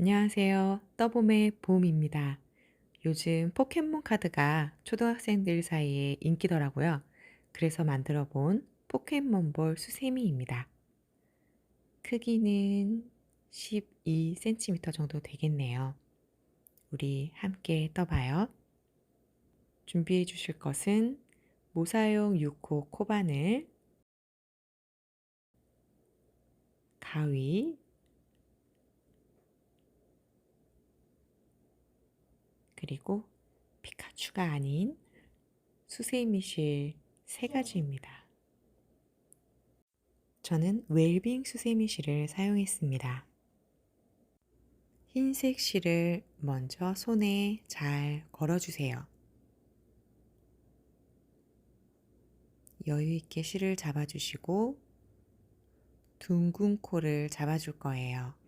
안녕하세요. 떠봄의 봄입니다. 요즘 포켓몬 카드가 초등학생들 사이에 인기더라고요. 그래서 만들어 본 포켓몬볼 수세미입니다. 크기는 12cm 정도 되겠네요. 우리 함께 떠봐요. 준비해 주실 것은 모사용 6호 코바늘, 가위, 그리고 피카츄가 아닌 수세미실 3가지입니다. 저는 웰빙 수세미 실을 사용했습니다. 흰색 실을 먼저 손에 잘 걸어주세요. 여유 있게 실을 잡아주시고 둥근 코를 잡아줄 거예요.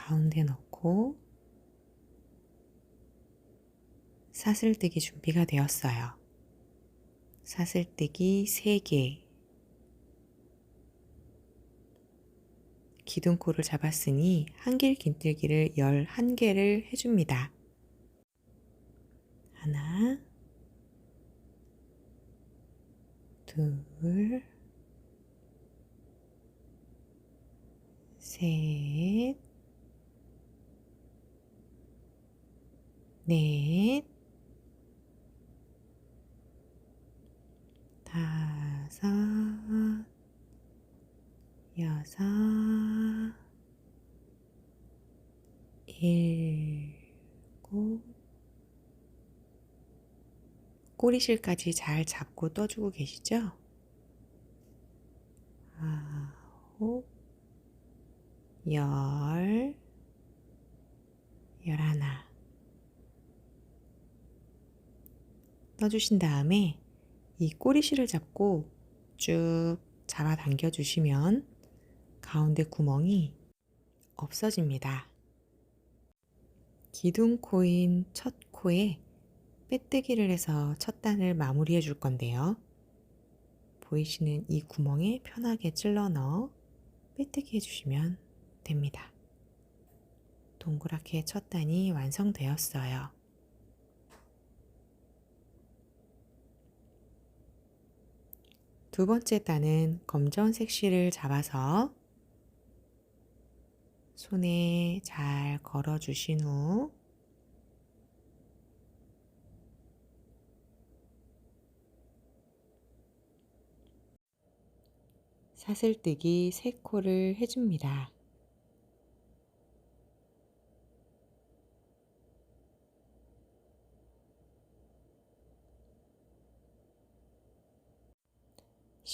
가운데 넣고 사슬뜨기 준비가 되었어요. 사슬뜨기 3개, 기둥코를 잡았으니 한길 긴뜨기를 11개를 해줍니다. 하나, 둘, 셋, 넷, 다섯, 여섯, 일곱, 꼬리실까지 잘 잡고 떠주고 계시죠? 아홉, 열, 열하나. 떠주신 다음에 이 꼬리실을 잡고 쭉 잡아당겨 주시면 가운데 구멍이 없어집니다. 기둥코인 첫 코에 빼뜨기를 해서 첫 단을 마무리해 줄 건데요. 보이시는 이 구멍에 편하게 찔러 넣어 빼뜨기 해주시면 됩니다. 동그랗게 첫 단이 완성되었어요. 두 번째 단은 검정색 실을 잡아서 손에 잘 걸어 주신 후 사슬뜨기 3코를 해줍니다.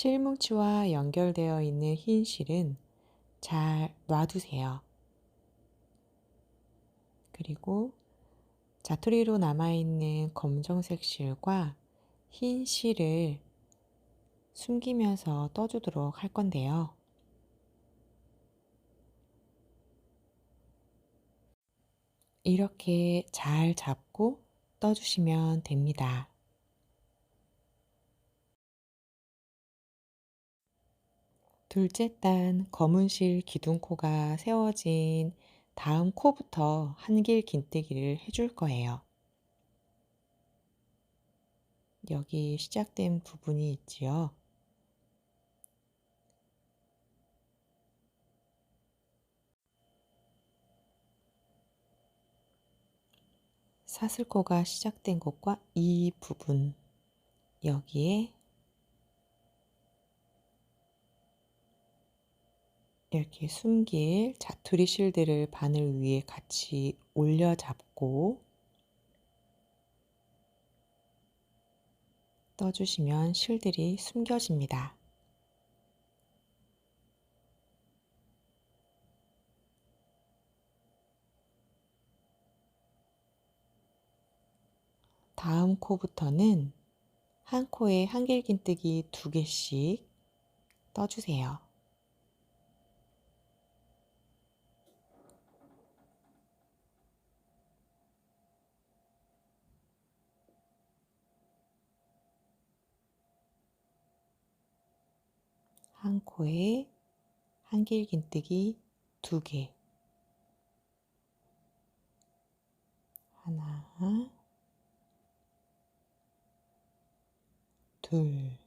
실뭉치와 연결되어 있는 흰 실은 잘 놔두세요. 그리고 자투리로 남아있는 검정색 실과 흰 실을 숨기면서 떠주도록 할 건데요. 이렇게 잘 잡고 떠주시면 됩니다. 둘째 단 검은 실 기둥코가 세워진 다음 코부터 한길 긴뜨기를 해줄 거예요. 여기 시작된 부분이 있지요. 사슬코가 시작된 곳과 이 부분, 여기에 이렇게 숨길 자투리 실들을 바늘 위에 같이 올려 잡고 떠주시면 실들이 숨겨집니다. 다음 코부터는 한 코에 한길긴뜨기 2개씩 떠주세요. 한 코에 한길긴뜨기 2개. 하나, 둘,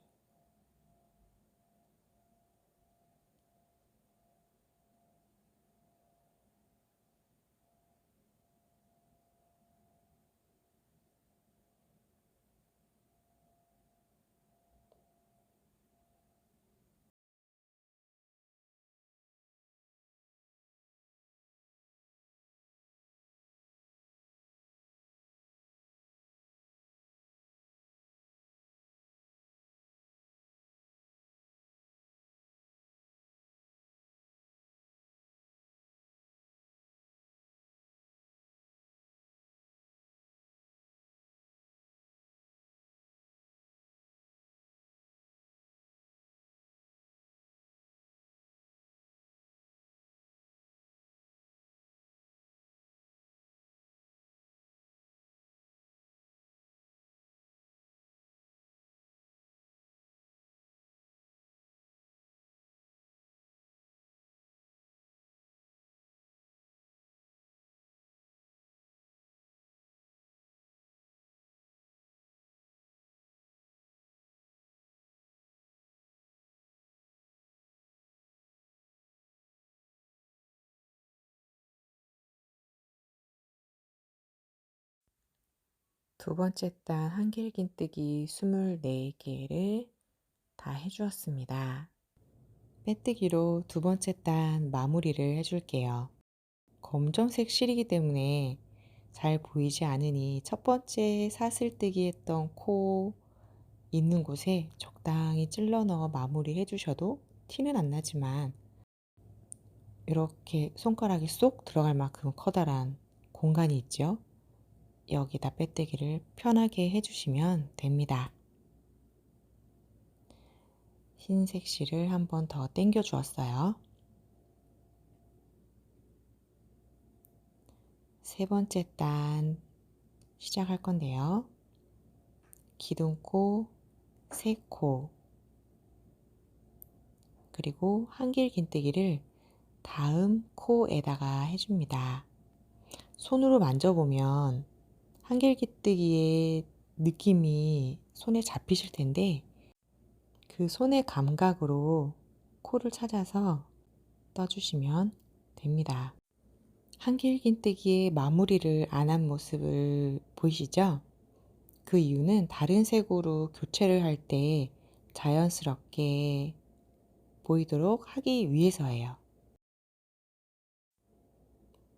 두 번째 단 한길긴뜨기 24개를 다 해주었습니다. 빼뜨기로 두 번째 단 마무리를 해줄게요. 검정색 실이기 때문에 잘 보이지 않으니 첫 번째 사슬뜨기 했던 코 있는 곳에 적당히 찔러 넣어 마무리 해주셔도 티는 안 나지만 이렇게 손가락이 쏙 들어갈 만큼 커다란 공간이 있죠. 여기다 빼뜨기를 편하게 해주시면 됩니다. 흰색 실을 한 번 더 당겨 주었어요. 세 번째 단 시작할 건데요. 기둥코, 세 코, 그리고 한길긴뜨기를 다음 코에다가 해줍니다. 손으로 만져보면 한길긴뜨기의 느낌이 손에 잡히실 텐데 그 손의 감각으로 코를 찾아서 떠주시면 됩니다. 한길긴뜨기의 마무리를 안 한 모습을 보이시죠? 그 이유는 다른 색으로 교체를 할 때 자연스럽게 보이도록 하기 위해서예요.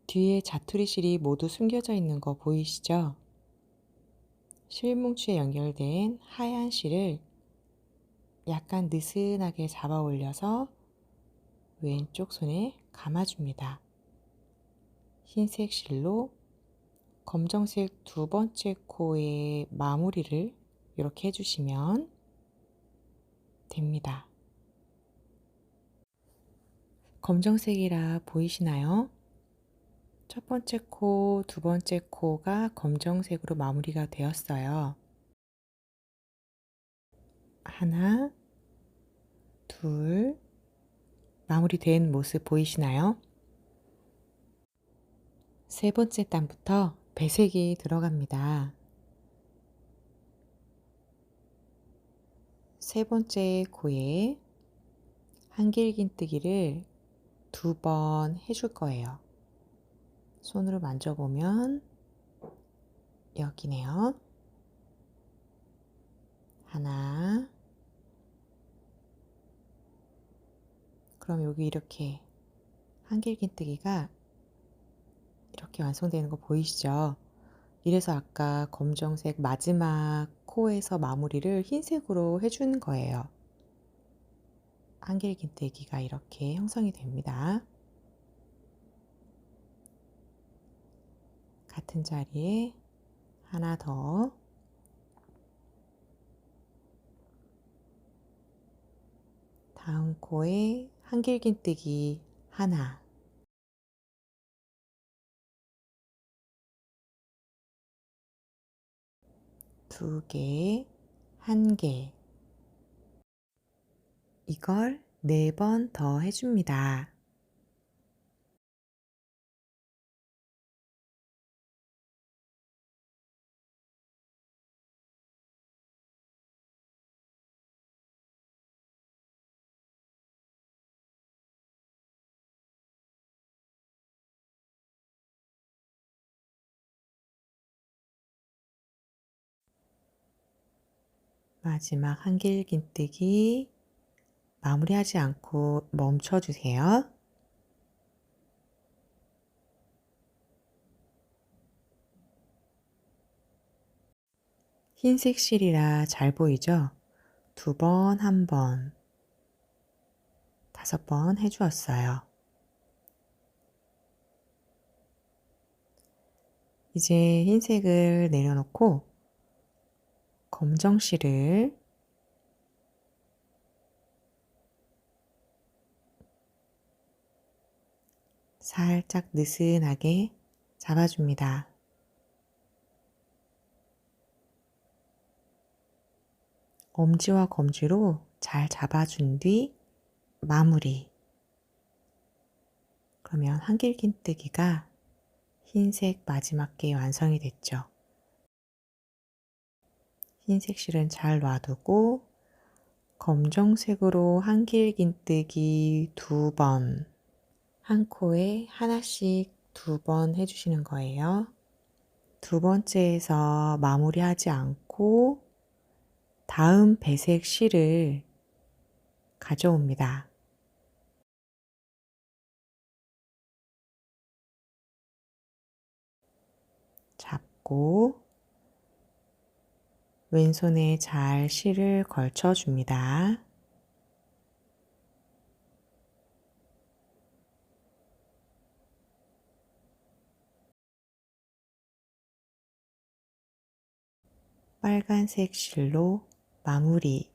뒤에 자투리 실이 모두 숨겨져 있는 거 보이시죠? 실뭉치에 연결된 하얀 실을 약간 느슨하게 잡아 올려서 왼쪽 손에 감아줍니다. 흰색 실로 검정색 두 번째 코의 마무리를 이렇게 해주시면 됩니다. 검정색이라 보이시나요? 첫 번째 코, 두 번째 코가 검정색으로 마무리가 되었어요. 하나, 둘, 마무리된 모습 보이시나요? 세 번째 단부터 배색이 들어갑니다. 세 번째 코에 한길긴뜨기를 2번 해줄 거예요. 손으로 만져보면 여기네요. 하나. 그럼 여기 이렇게 한길긴뜨기가 이렇게 완성되는 거 보이시죠? 이래서 아까 검정색 마지막 코에서 마무리를 흰색으로 해준 거예요. 한길긴뜨기가 이렇게 형성이 됩니다. 같은 자리에 하나 더, 다음 코에 한길긴뜨기 하나, 두 개, 한 개. 이걸 4번 더 해줍니다. 마지막 한길긴뜨기 마무리하지 않고 멈춰주세요. 흰색 실이라 잘 보이죠? 2번, 1번, 5번 해주었어요. 이제 흰색을 내려놓고 검정 실을 살짝 느슨하게 잡아줍니다. 엄지와 검지로 잘 잡아준 뒤 마무리. 그러면 한길긴뜨기가 흰색 마지막 개 완성이 됐죠. 흰색 실은 잘 놔두고 검정색으로 한길긴뜨기 2번, 한 코에 하나씩 2번 해주시는 거예요. 2번째에서 마무리하지 않고 다음 배색 실을 가져옵니다. 잡고 왼손에 잘 실을 걸쳐줍니다. 빨간색 실로 마무리.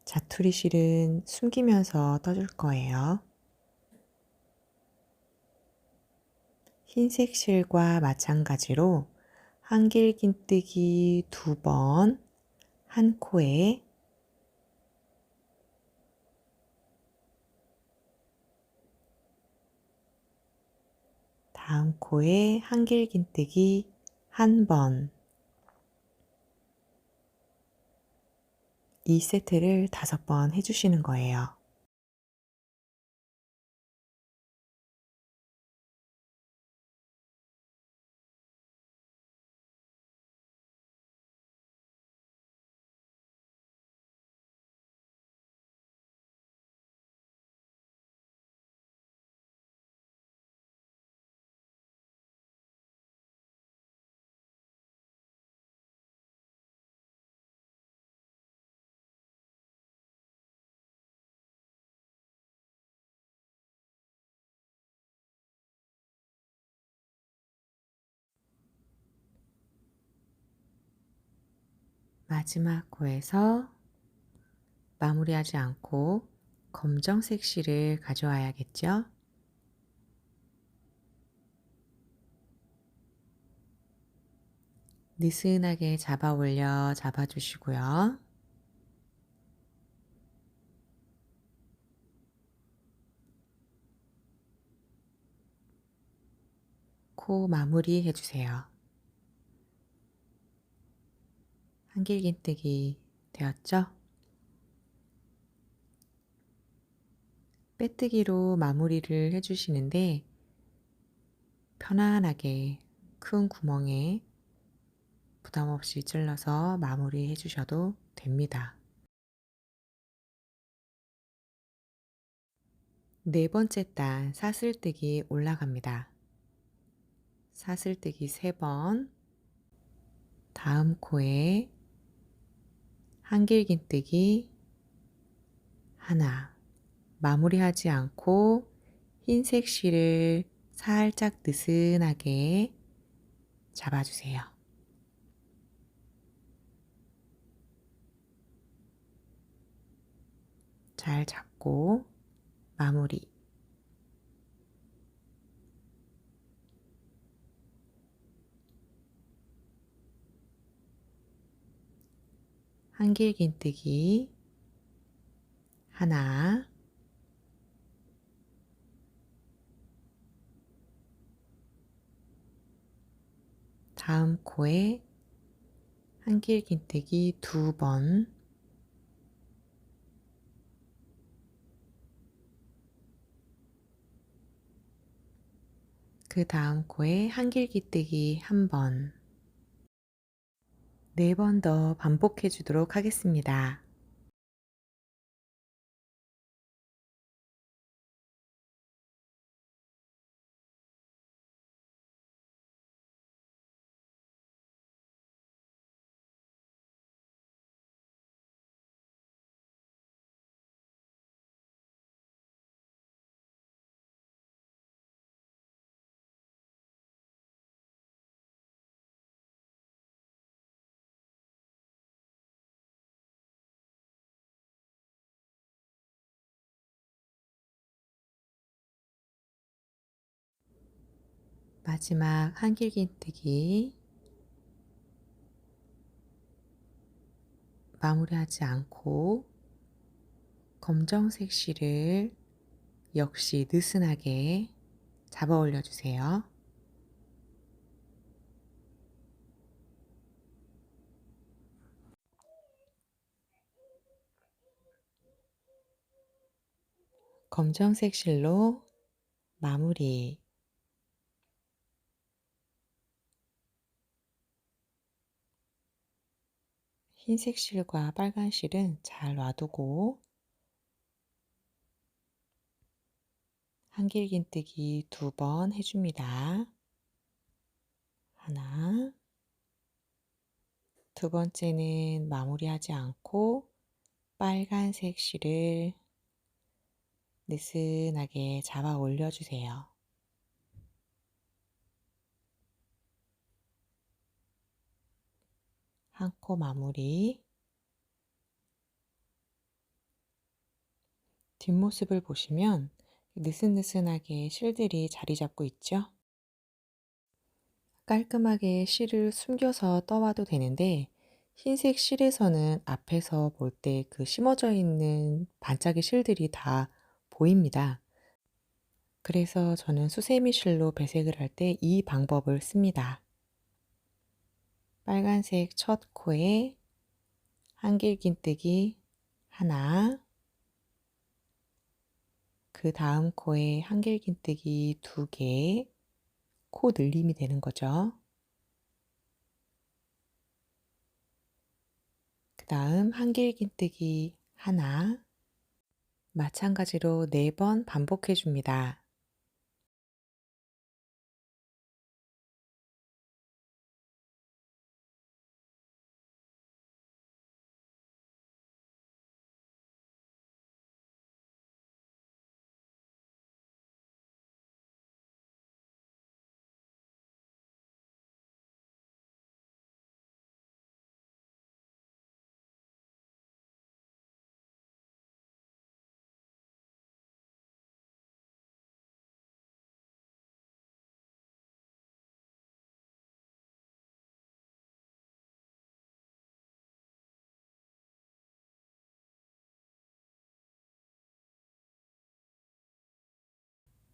자투리 실은 숨기면서 떠줄 거예요. 흰색 실과 마찬가지로 한길긴뜨기 2번, 한 코에 다음 코에 한길긴뜨기 1번, 이 세트를 5번 해주시는 거예요. 마지막 코에서 마무리하지 않고 검정색 실을 가져와야겠죠? 느슨하게 잡아 올려 잡아주시고요. 코 마무리 해주세요. 한길긴뜨기 되었죠? 빼뜨기로 마무리를 해주시는데 편안하게 큰 구멍에 부담 없이 찔러서 마무리 해주셔도 됩니다. 4번째 단 사슬뜨기 올라갑니다. 사슬뜨기 3번, 다음 코에 한길긴뜨기 하나, 마무리하지 않고 흰색 실을 살짝 느슨하게 잡아주세요. 잘 잡고 마무리. 한길긴뜨기 하나, 다음 코에 한길긴뜨기 2번, 그 다음 코에 한길긴뜨기 1번, 4번 더 반복해 주도록 하겠습니다. 마지막 한길긴뜨기 마무리하지 않고 검정색 실을 역시 느슨하게 잡아 올려주세요. 검정색 실로 마무리. 흰색 실과 빨간 실은 잘 놔두고 한길긴뜨기 2번 해줍니다. 하나, 두 번째는 마무리하지 않고 빨간색 실을 느슨하게 잡아 올려주세요. 한 코 마무리. 뒷모습을 보시면 느슨느슨하게 실들이 자리 잡고 있죠? 깔끔하게 실을 숨겨서 떠와도 되는데 흰색 실에서는 앞에서 볼 때 그 심어져 있는 반짝이 실들이 다 보입니다. 그래서 저는 수세미 실로 배색을 할 때 이 방법을 씁니다. 빨간색 첫 코에 한길긴뜨기 하나, 그 다음 코에 한길긴뜨기 2개, 코 늘림이 되는 거죠. 그 다음 한길긴뜨기 하나, 마찬가지로 4번 반복해 줍니다.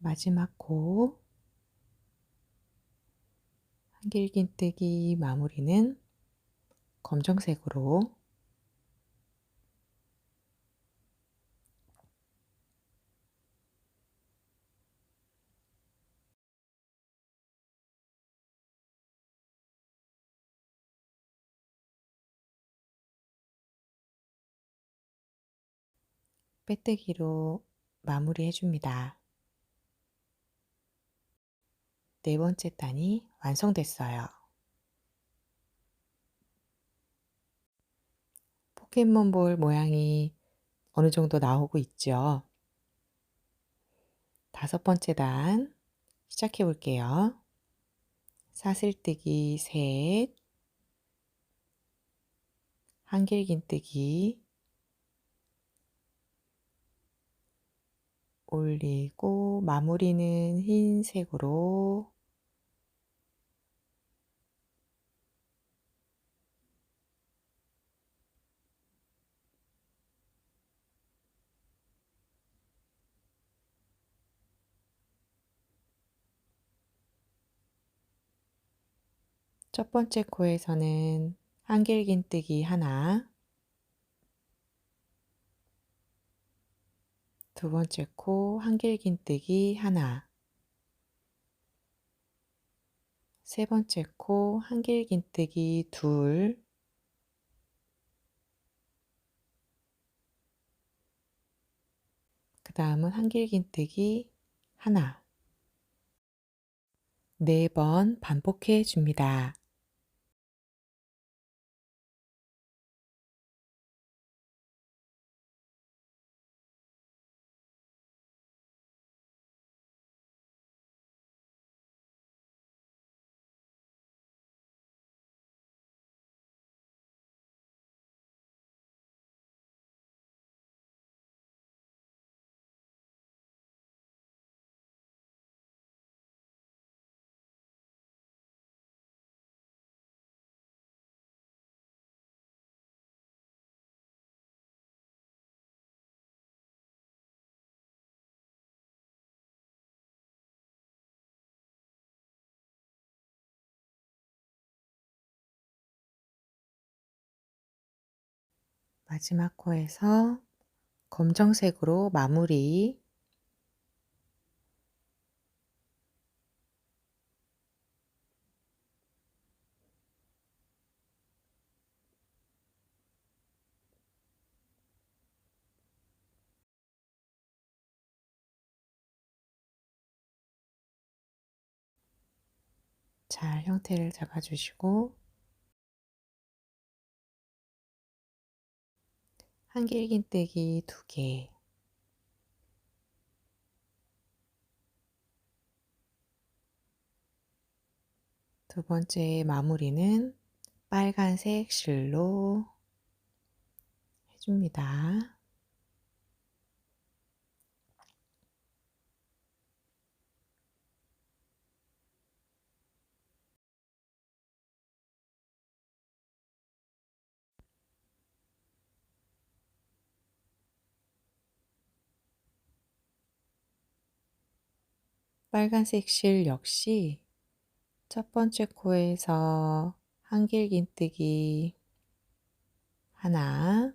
마지막 코 한길긴뜨기 마무리는 검정색으로 빼뜨기로 마무리해 줍니다. 4번째 단이 완성됐어요. 포켓몬볼 모양이 어느 정도 나오고 있죠. 5번째 단 시작해 볼게요. 사슬뜨기 셋, 한길긴뜨기 올리고 마무리는 흰색으로 첫 번째 코에서는 한길긴뜨기 하나, 두 번째 코 한길긴뜨기 하나, 세 번째 코 한길긴뜨기 둘, 그 다음은 한길긴뜨기 하나, 네 번 반복해 줍니다. 마지막 코에서 검정색으로 마무리. 잘 형태를 잡아주시고 한길긴뜨기 두 개, 두 번째 마무리는 빨간색 실로 해줍니다. 빨간색 실 역시 첫 번째 코에서 한길긴뜨기 하나,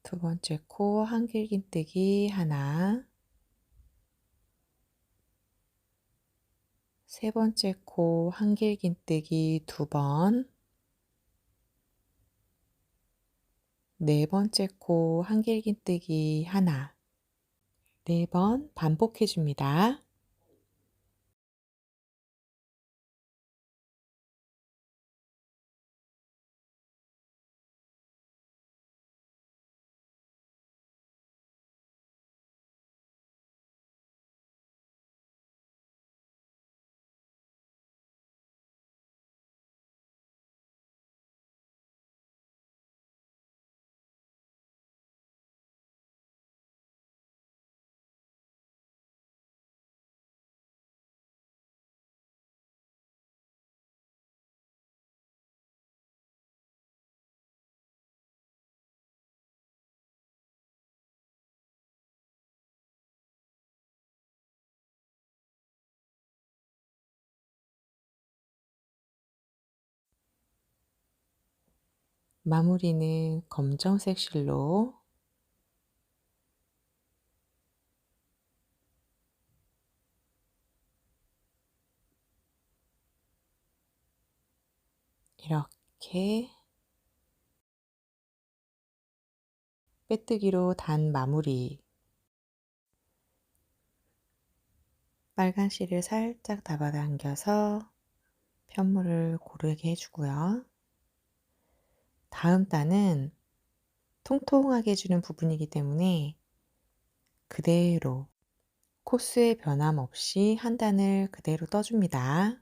두 번째 코 한길긴뜨기 하나, 세 번째 코 한길긴뜨기 두 번, 네 번째 코 한길긴뜨기 하나, 네 번 반복해 줍니다. 마무리는 검정색 실로 이렇게 빼뜨기로 단 마무리. 빨간 실을 살짝 잡아당겨서 편물을 고르게 해주고요. 다음 단은 통통하게 해주는 부분이기 때문에 그대로 코스의 변함 없이 한 단을 그대로 떠줍니다.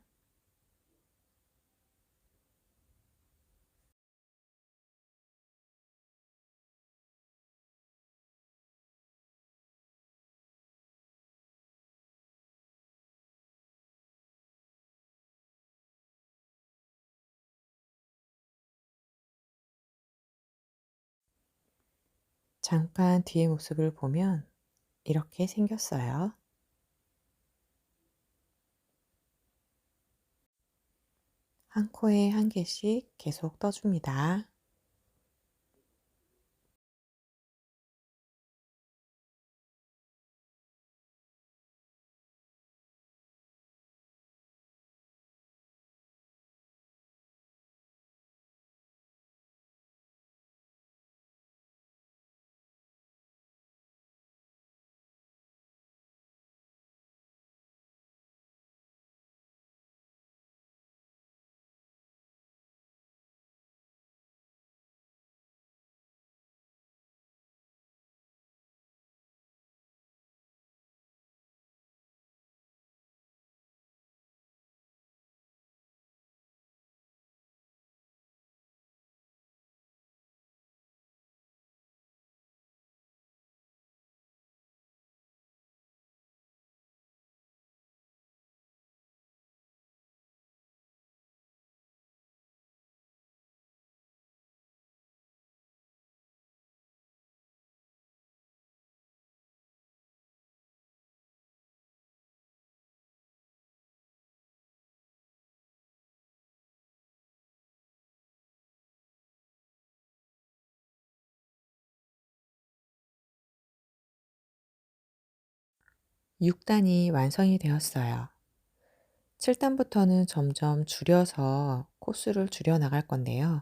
잠깐 뒤의 모습을 보면 이렇게 생겼어요. 한 코에 한 개씩 계속 떠줍니다. 육 단이 완성이 되었어요. 7단부터는 점점 줄여서 코스를 줄여 나갈 건데요.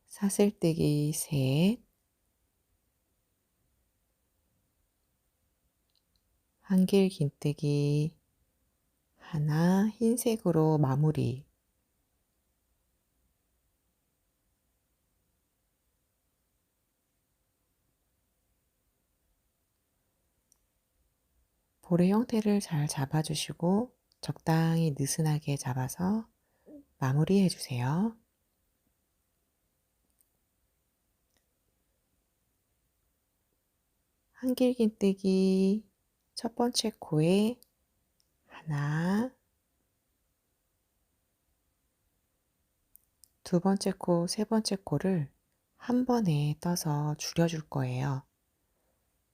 사슬뜨기 셋, 한길 긴뜨기 하나, 흰색으로 마무리. 볼의 형태를 잘 잡아주시고 적당히 느슨하게 잡아서 마무리해 주세요. 한길 긴뜨기 첫 번째 코에 하나, 두 번째 코, 세 번째 코를 한 번에 떠서 줄여줄 거예요.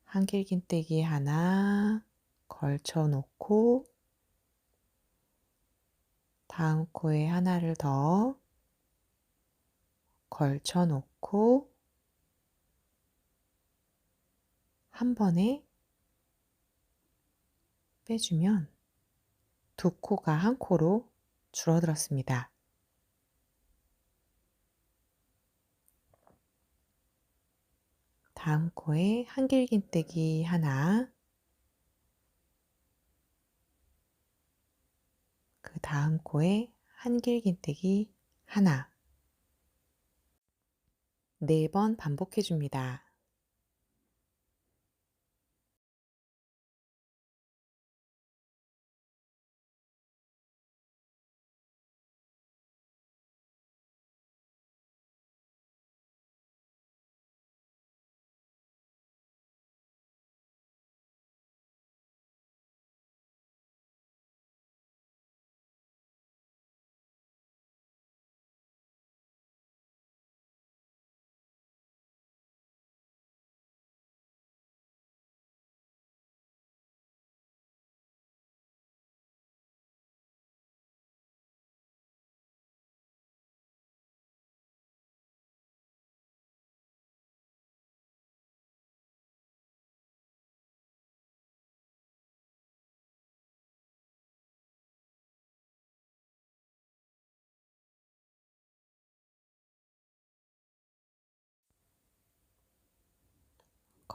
한길 긴뜨기 하나 걸쳐 놓고 다음 코에 하나를 더 걸쳐 놓고 한 번에 빼주면 두 코가 한 코로 줄어들었습니다. 다음 코에 한길 긴뜨기 하나, 그 다음 코에 한길 긴뜨기 하나, 4번 반복해 줍니다.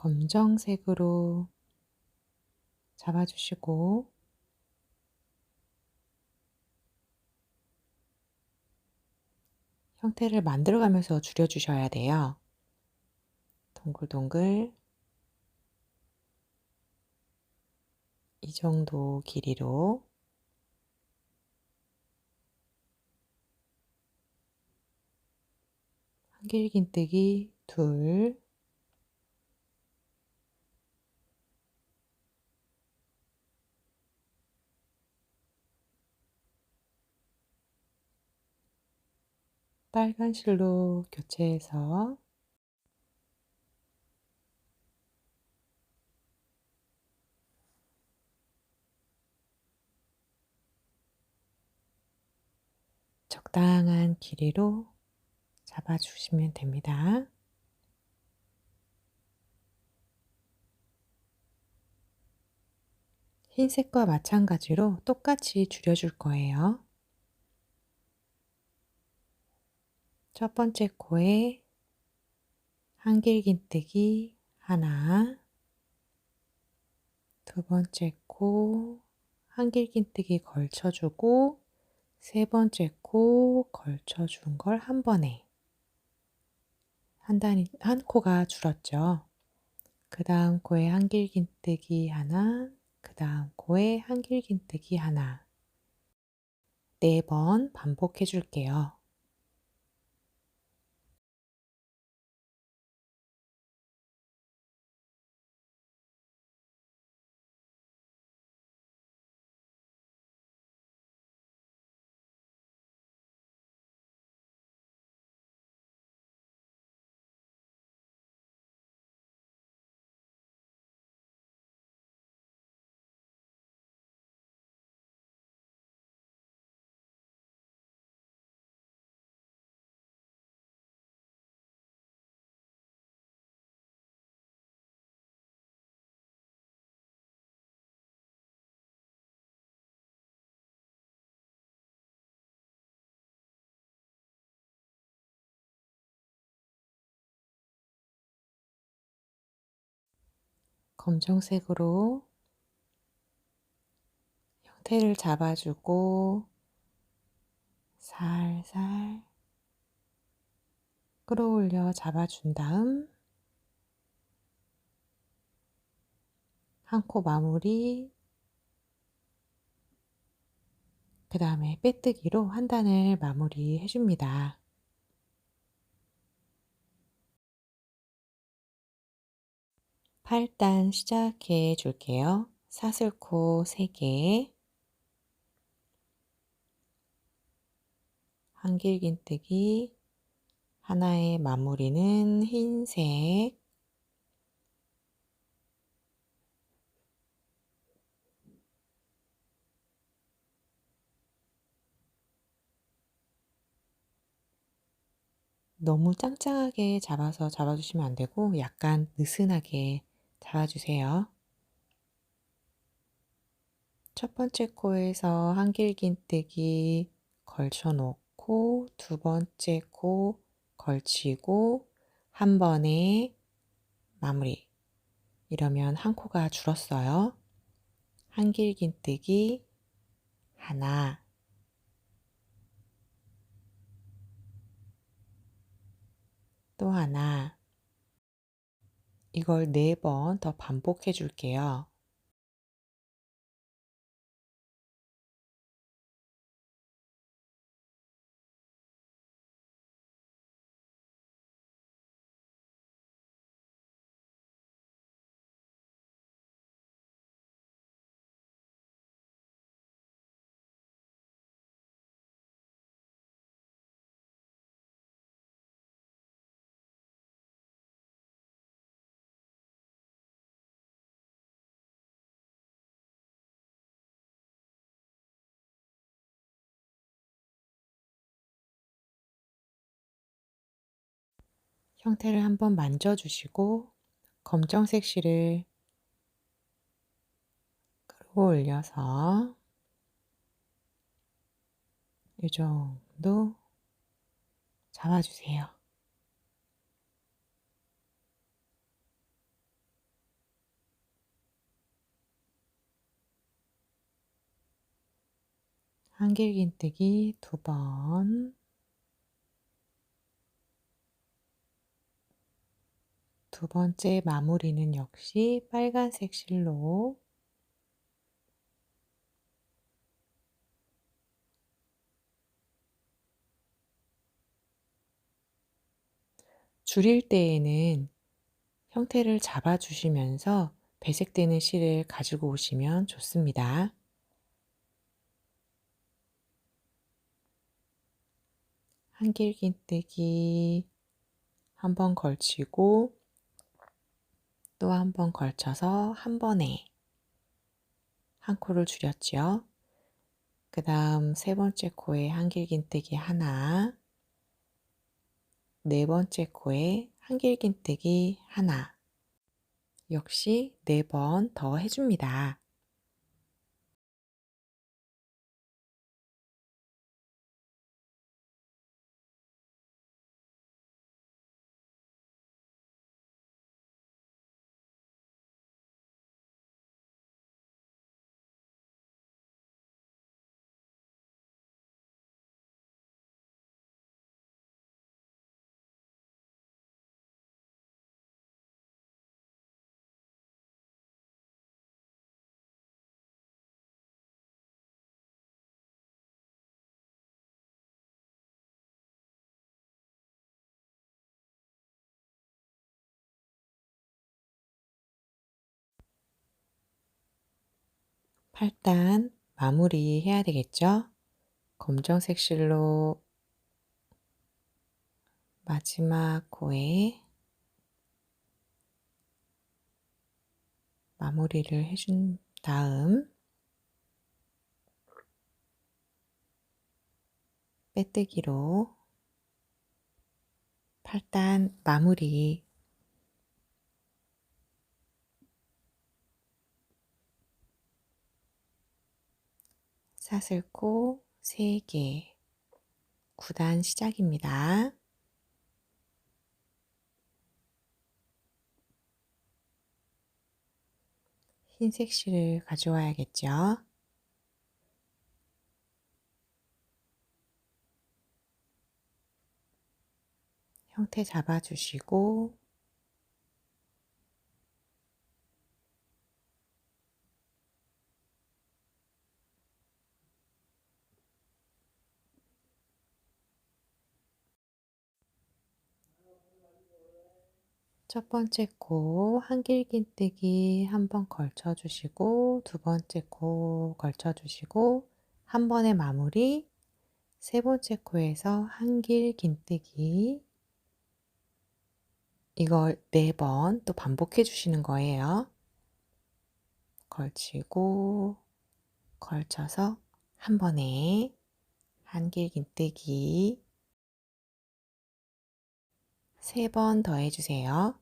검정색으로 잡아주시고 형태를 만들어가면서 줄여주셔야 돼요. 동글동글 이 정도 길이로 한길 긴뜨기 둘, 빨간 실로 교체해서 적당한 길이로 잡아주시면 됩니다. 흰색과 마찬가지로 똑같이 줄여줄 거예요. 첫 번째 코에 한길긴뜨기 하나, 두 번째 코 한길긴뜨기 걸쳐주고 세 번째 코 걸쳐준 걸 한 번에 한 코가 줄었죠. 그 다음 코에 한길긴뜨기 하나, 그 다음 코에 한길긴뜨기 하나 4번 반복해 줄게요. 검정색으로 형태를 잡아주고 살살 끌어올려 잡아준 다음 한 코 마무리, 그 다음에 빼뜨기로 한 단을 마무리해 줍니다. 팔단 시작해 줄게요. 사슬코 3개, 한길긴뜨기 하나의 마무리는 흰색, 너무 짱짱하게 잡아주시면 안 되고 약간 느슨하게 잡아주세요. 첫 번째 코에서 한길긴뜨기 걸쳐 놓고 두 번째 코 걸치고 한 번에 마무리. 이러면 한 코가 줄었어요. 한길긴뜨기 하나, 또 하나. 이걸 4번 더 반복해 줄게요. 형태를 한번 만져주시고 검정색 실을 끌어올려서 이 정도 잡아주세요. 한길긴뜨기 2번, 두 번째 마무리는 역시 빨간색 실로 줄일 때에는 형태를 잡아주시면서 배색되는 실을 가지고 오시면 좋습니다. 한길긴뜨기 한 번 걸치고 또 한 번 걸쳐서 한 번에 한 코를 줄였지요. 그 다음 세 번째 코에 한길긴뜨기 하나, 네 번째 코에 한길긴뜨기 하나, 역시 4번 더 해줍니다. 팔단 마무리 해야 되겠죠? 검정색 실로 마지막 코에 마무리를 해준 다음 빼뜨기로 팔단 마무리. 사슬코 3개, 9단 시작입니다. 흰색 실을 가져와야겠죠? 형태 잡아주시고 첫 번째 코 한길긴뜨기 한 번 걸쳐주시고 두 번째 코 걸쳐주시고 한 번에 마무리. 세 번째 코에서 한길긴뜨기, 이걸 4번 또 반복해 주시는 거예요. 걸치고 걸쳐서 한 번에 한길긴뜨기 3번 더 해주세요.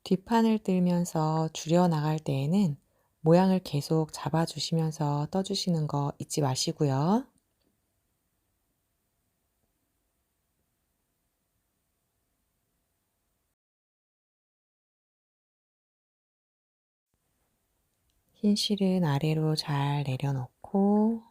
뒷판을 들면서 줄여 나갈 때에는 모양을 계속 잡아주시면서 떠주시는 거 잊지 마시고요. 흰 실은 아래로 잘 내려놓고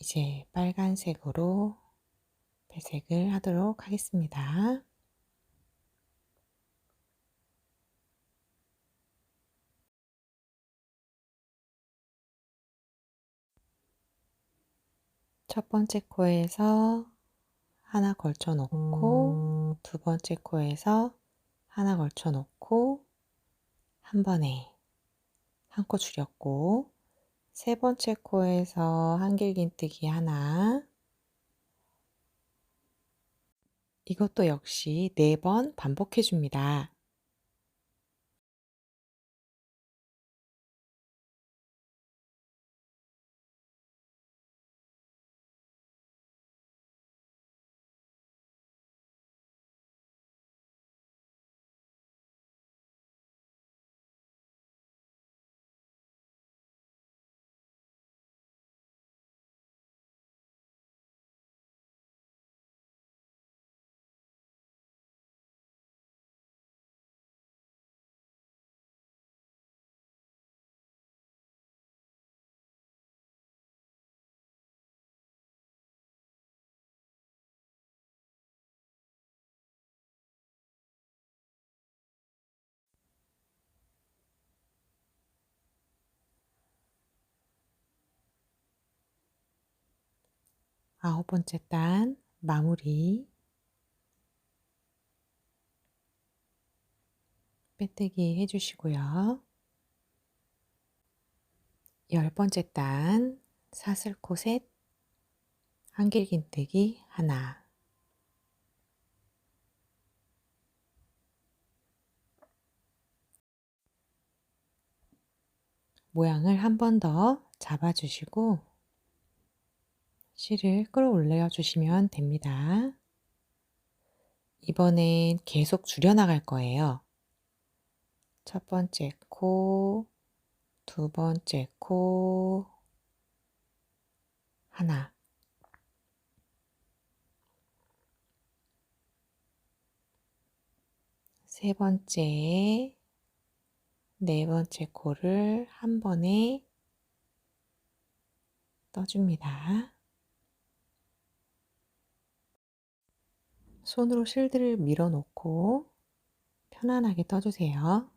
이제 빨간색으로 배색을 하도록 하겠습니다. 첫 번째 코에서 하나 걸쳐 놓고 두 번째 코에서 하나 걸쳐 놓고 한 번에 한 코 줄였고 세 번째 코에서 한길긴뜨기 하나, 이것도 역시 4번 반복해 줍니다. 9번째 단 마무리 빼뜨기 해주시고요. 10번째 단 사슬코 셋, 한길긴뜨기 하나. 모양을 한 번 더 잡아주시고 실을 끌어올려 주시면 됩니다. 이번엔 계속 줄여나갈 거예요. 첫 번째 코, 두 번째 코, 하나. 세 번째, 네 번째 코를 한 번에 떠줍니다. 손으로 실들을 밀어 놓고 편안하게 떠주세요.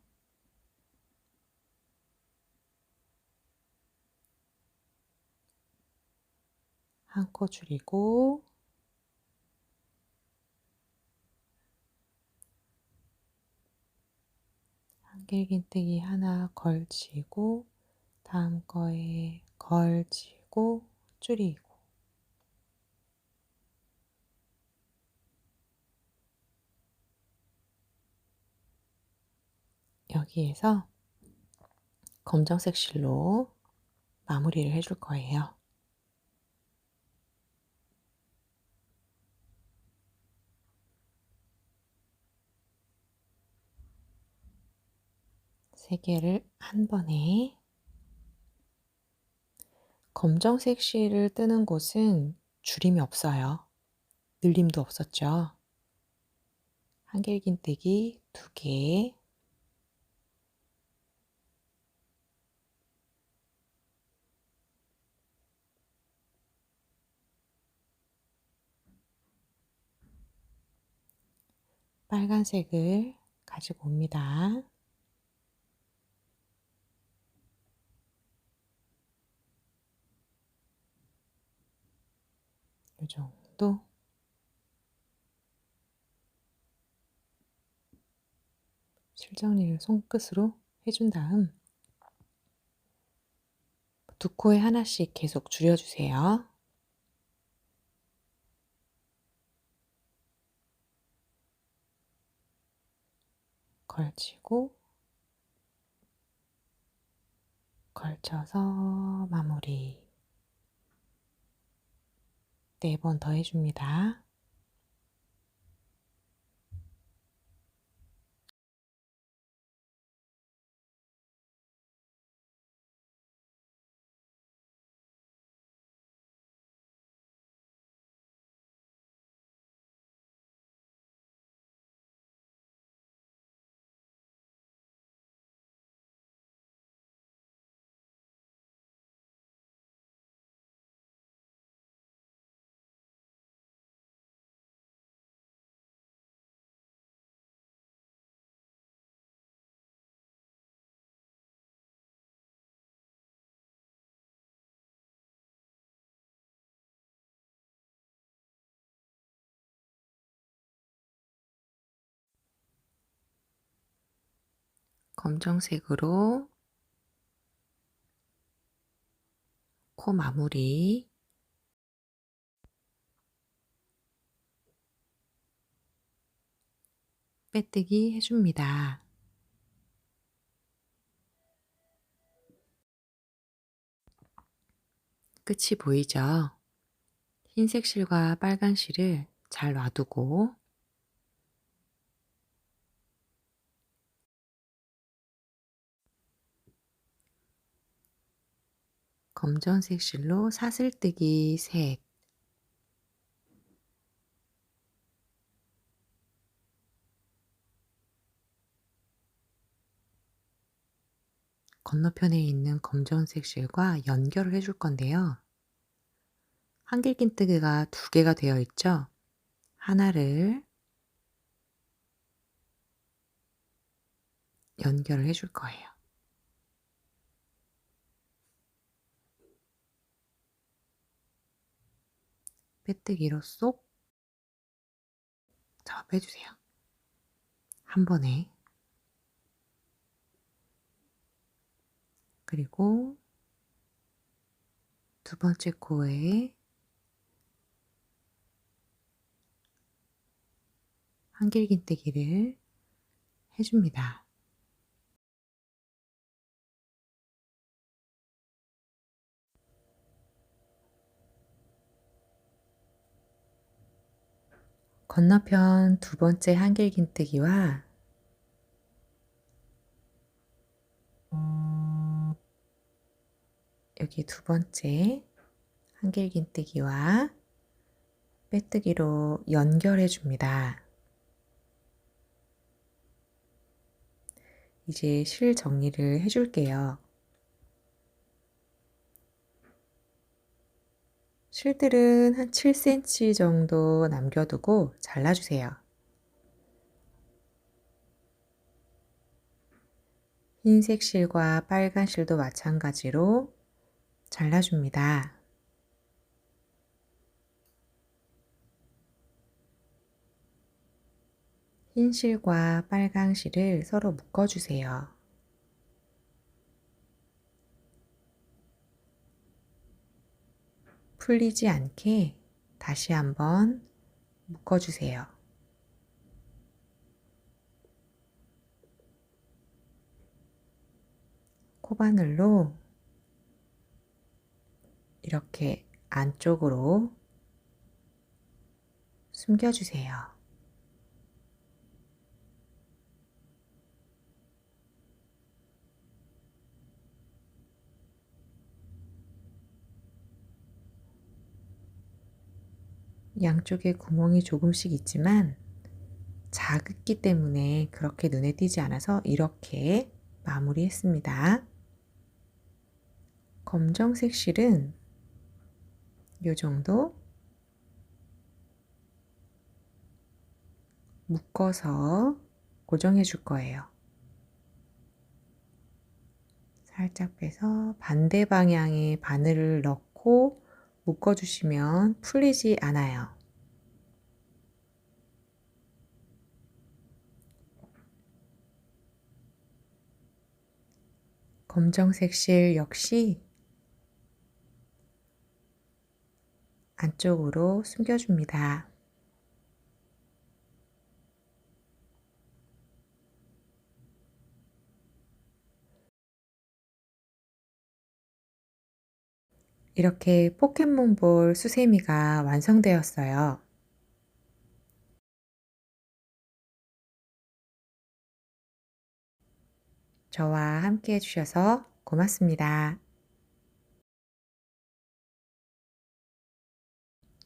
한 코 줄이고 한길긴뜨기 하나 걸치고 다음 거에 걸치고 줄이고 여기에서 검정색 실로 마무리를 해줄 거예요. 세 개를 한 번에. 검정색 실을 뜨는 곳은 줄임이 없어요. 늘림도 없었죠. 한길긴뜨기 2개, 빨간색을 가지고 옵니다. 이 정도. 실정리를 손끝으로 해준 다음 두 코에 하나씩 계속 줄여주세요. 걸치고 걸쳐서 마무리. 4번 더 해줍니다. 검정색으로 코 마무리. 빼뜨기 해줍니다. 끝이 보이죠? 흰색 실과 빨간 실을 잘 놔두고 검정색 실로 사슬뜨기 셋, 건너편에 있는 검정색 실과 연결을 해줄 건데요. 한길긴뜨기가 2개가 되어 있죠? 하나를 연결을 해줄 거예요. 빼뜨기로 쏙 잡아 빼주세요. 한 번에. 그리고 두 번째 코에 한길긴뜨기를 해줍니다. 건너편 두 번째 한길긴뜨기와 여기 두 번째 한길긴뜨기와 빼뜨기로 연결해 줍니다. 이제 실 정리를 해줄게요. 실들은 한 7cm 정도 남겨두고 잘라주세요. 흰색 실과 빨간 실도 마찬가지로 잘라줍니다. 흰 실과 빨간 실을 서로 묶어주세요. 풀리지 않게 다시 한번 묶어주세요. 코바늘로 이렇게 안쪽으로 숨겨주세요. 양쪽에 구멍이 조금씩 있지만 작기 때문에 그렇게 눈에 띄지 않아서 이렇게 마무리했습니다. 검정색 실은 이 정도 묶어서 고정해 줄 거예요. 살짝 빼서 반대 방향에 바늘을 넣고 묶어주시면 풀리지 않아요. 검정색 실 역시 안쪽으로 숨겨줍니다. 이렇게 포켓몬볼 수세미가 완성되었어요. 저와 함께 해주셔서 고맙습니다.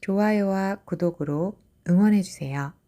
좋아요와 구독으로 응원해주세요.